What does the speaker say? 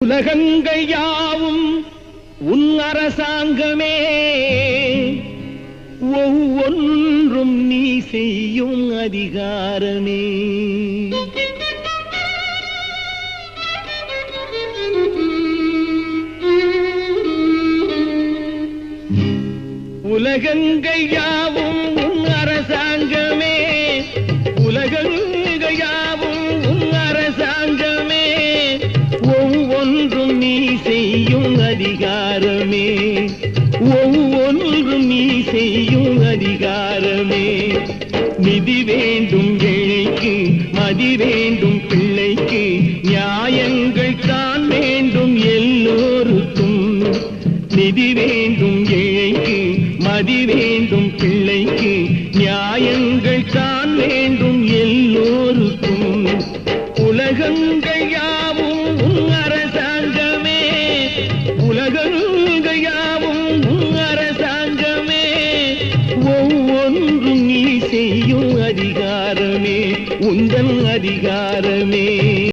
உலகங்கள் யாவும் உன் அரசாங்கமே, ஒவ்வொன்றும் நீ செய்யும் அதிகாரமே. உலகங்கள் யாவும் உன் அரசாங்கமே, உலகங்கள் யாவும் உன் அரசாங்கமே, ஒவ்வொன்றும் நீ செய்யும் அதிகாரமே, ஒவ்வொன்றும் நீ செய்யும் அதிகாரமே. நிதி வேண்டும் ஏழைக்கு, மதி வேண்டும் பிள்ளைக்கு, நியாயங்கள் தான் வேண்டும் எல்லோருக்கும். நிதி வேண்டும் ஏழைக்கு, மதி வேண்டும் பிள்ளைக்கு, நியாயங்கள் தான் வேண்டும் எல்லோருக்கும். உலகங்கள் யாவும் உன் அரசாங்கமே, உலகங்கள் யாவும் உன் அரசாங்கமே, ஒவ்வொன்றும் நீ செய்யும் அதிகாரமே, உந்தன் அதிகாரமே.